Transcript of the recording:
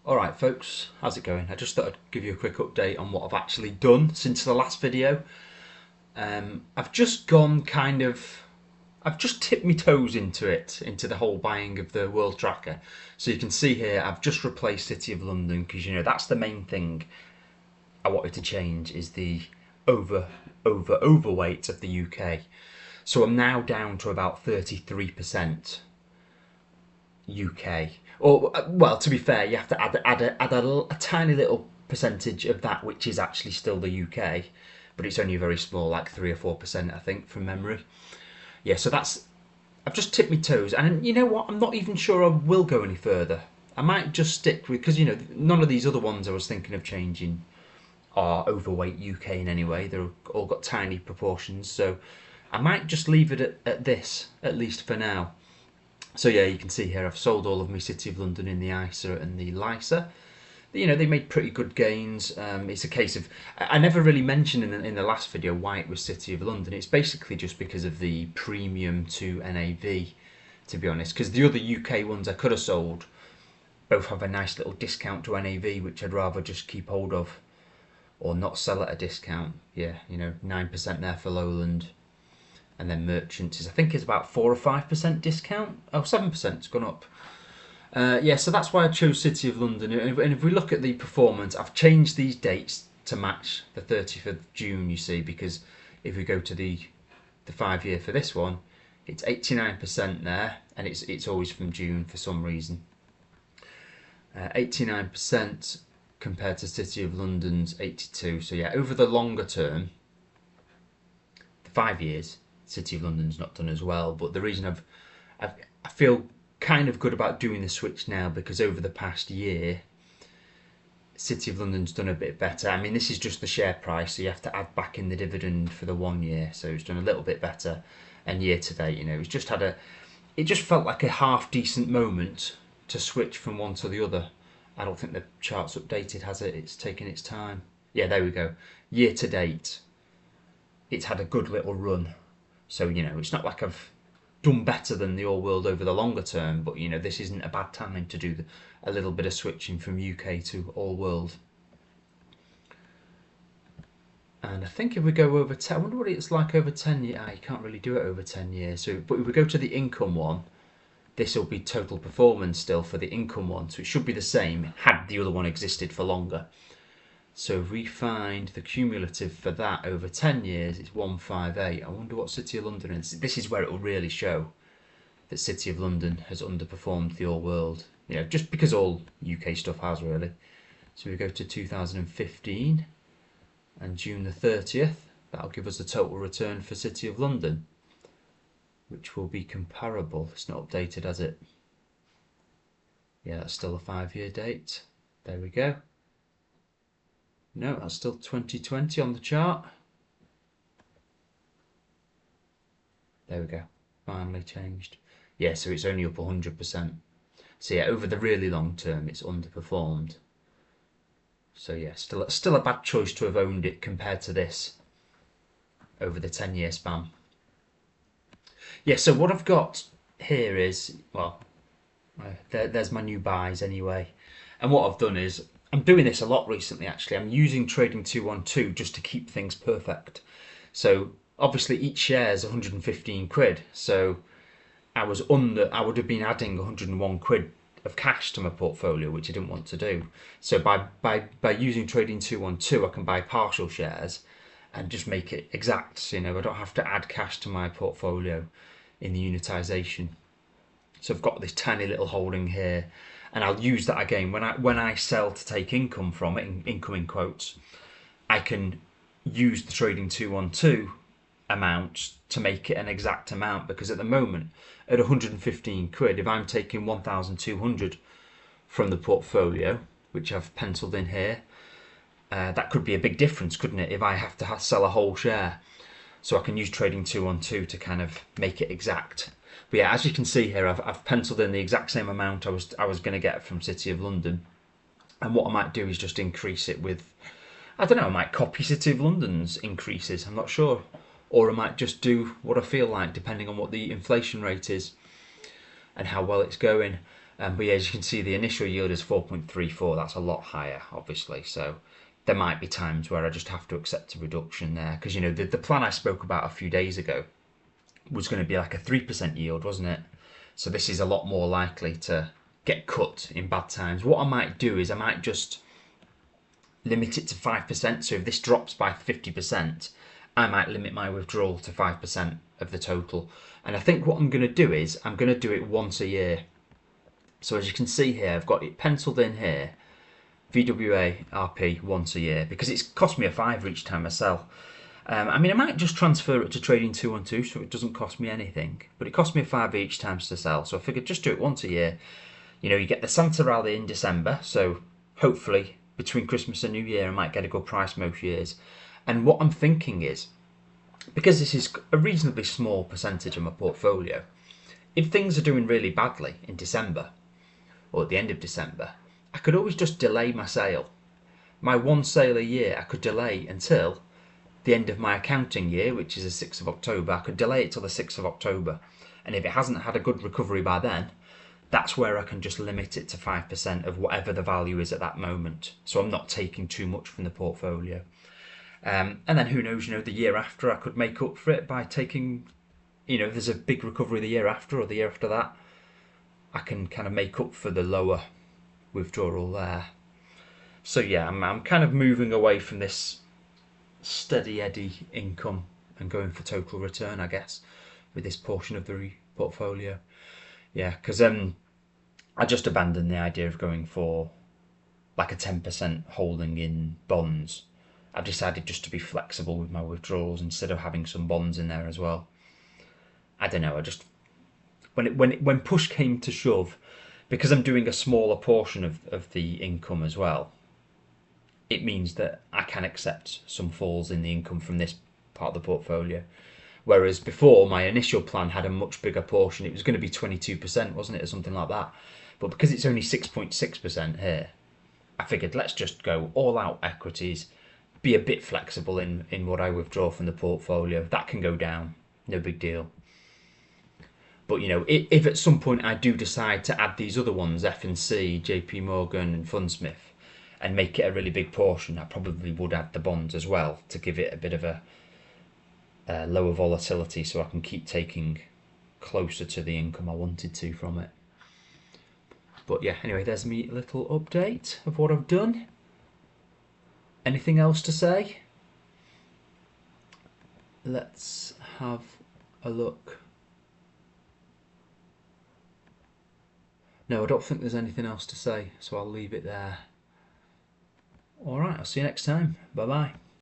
Alright folks, how's it going? I just thought I'd give you a quick update on what I've actually done since the last video. I've just I've just tipped my toes into the whole buying of the World Tracker. So you can see here, I've just replaced City of London because that's the main thing I wanted to change is the overweight of the UK. So I'm now down to about 33%. UK. Or well, to be fair, you have to add a tiny little percentage of that, which is actually still the UK, but it's only very small, like 3 or 4%, I think, from memory. Yeah, so I've just tipped my toes, and you know what? I'm not even sure I will go any further. I might just stick with because none of these other ones I was thinking of changing are overweight UK in any way. They're all got tiny proportions, so I might just leave it at this at least for now. So yeah, you can see here I've sold all of my City of London in the ISA and the LISA. They made pretty good gains. It's a case of I never really mentioned in the last video why it was City of London. It's basically just because of the premium to NAV, to be honest. Because the other UK ones I could have sold both have a nice little discount to NAV, which I'd rather just keep hold of or not sell at a discount. Yeah, 9% there for Lowland. And then merchants is I think it's about 4 or 5% discount. Oh, 7% it's gone up. Yeah, so that's why I chose City of London. And if we look at the performance, I've changed these dates to match the 30th of June, you see, because if we go to the 5-year for this one, it's 89% there, and it's always from June for some reason. 89% compared to City of London's 82. So yeah, over the longer term, the 5 years, City of London's not done as well, but the reason I feel kind of good about doing the switch now because over the past year, City of London's done a bit better. I mean, this is just the share price, so you have to add back in the dividend for the 1 year, so it's done a little bit better. And year to date, it's just it just felt like a half decent moment to switch from one to the other. I don't think the chart's updated, has it? It's taken its time. Yeah, there we go. Year to date, it's had a good little run. So, it's not like I've done better than the All World over the longer term, but, this isn't a bad time to do a little bit of switching from UK to All World. And I think if we go over 10, I wonder what it's like over 10 years. You can't really do it over 10 years. So, but if we go to the income one, this will be total performance still for the income one. So it should be the same had the other one existed for longer. So if we find the cumulative for that over 10 years, it's 158. I wonder what City of London is. This is where it will really show that City of London has underperformed the All World. Just because all UK stuff has really. So we go to 2015 and June the 30th. That'll give us the total return for City of London, which will be comparable. It's not updated, has it? Yeah, that's still a 5-year date. There we go. No, that's still 2020 on the chart. There we go. Finally changed. Yeah, so it's only up 100%. So yeah, over the really long term, it's underperformed. So yeah, still a bad choice to have owned it compared to this over the 10-year span. Yeah, so what I've got here is, well, there's my new buys anyway. And what I've done is, I'm doing this a lot recently actually. I'm using Trading 212 just to keep things perfect. So obviously each share is 115 quid. So I would have been adding 101 quid of cash to my portfolio, which I didn't want to do. So by using Trading 212, I can buy partial shares and just make it exact. I don't have to add cash to my portfolio in the unitization. So I've got this tiny little holding here, and I'll use that again when I sell to take income from it, income in quotes. I can use the Trading 212 amount to make it an exact amount, because at the moment at 115 quid, if I'm taking 1,200 from the portfolio, which I've penciled in here, that could be a big difference, couldn't it, if I have to sell a whole share? So I can use Trading 212 to kind of make it exact. But yeah, as you can see here, I've penciled in the exact same amount I was going to get from City of London. And what I might do is just increase it with, I don't know, I might copy City of London's increases, I'm not sure. Or I might just do what I feel like, depending on what the inflation rate is and how well it's going. But yeah, as you can see, the initial yield is 4.34. That's a lot higher, obviously. So there might be times where I just have to accept a reduction there. Because, the plan I spoke about a few days ago was going to be like a 3% yield, wasn't it? So this is a lot more likely to get cut in bad times. What I might do is I might just limit it to 5%. So if this drops by 50%, I might limit my withdrawal to 5% of the total. And I think what I'm going to do is I'm going to do it once a year. So as you can see here, I've got it penciled in here, VWA RP once a year, because it's cost me a fiver each time I sell. I might just transfer it to trading 212 so it doesn't cost me anything, but it cost me a fiver each time to sell. So I figured just do it once a year. You get the Santa rally in December, so hopefully between Christmas and New Year I might get a good price most years. And what I'm thinking is, because this is a reasonably small percentage of my portfolio, if things are doing really badly in December, or at the end of December, I could always just delay my sale. My one sale a year I could delay until the end of my accounting year, which is the 6th of October. I could delay it till the 6th of October. And if it hasn't had a good recovery by then, that's where I can just limit it to 5% of whatever the value is at that moment. So I'm not taking too much from the portfolio. And then who knows, the year after I could make up for it by taking, if there's a big recovery the year after or the year after that, I can kind of make up for the lower withdrawal there. So yeah, I'm kind of moving away from this steady eddy income and going for total return, I guess, with this portion of the portfolio. Yeah, because I just abandoned the idea of going for like a 10% holding in bonds. I've decided just to be flexible with my withdrawals instead of having some bonds in there as well. I don't know, I just when push came to shove, because I'm doing a smaller portion of the income as well, it means that I can accept some falls in the income from this part of the portfolio. Whereas before, my initial plan had a much bigger portion. It was going to be 22%, wasn't it, or something like that. But because it's only 6.6% here, I figured let's just go all out equities, be a bit flexible in what I withdraw from the portfolio. That can go down, no big deal. But if at some point I do decide to add these other ones, F&C, JP Morgan and Fundsmith, and make it a really big portion, I probably would add the bonds as well to give it a bit of a lower volatility, so I can keep taking closer to the income I wanted to from it. But yeah, anyway, there's me little update of what I've done. Anything else to say? Let's have a look. No, I don't think there's anything else to say, so I'll leave it there. Alright, I'll see you next time. Bye bye.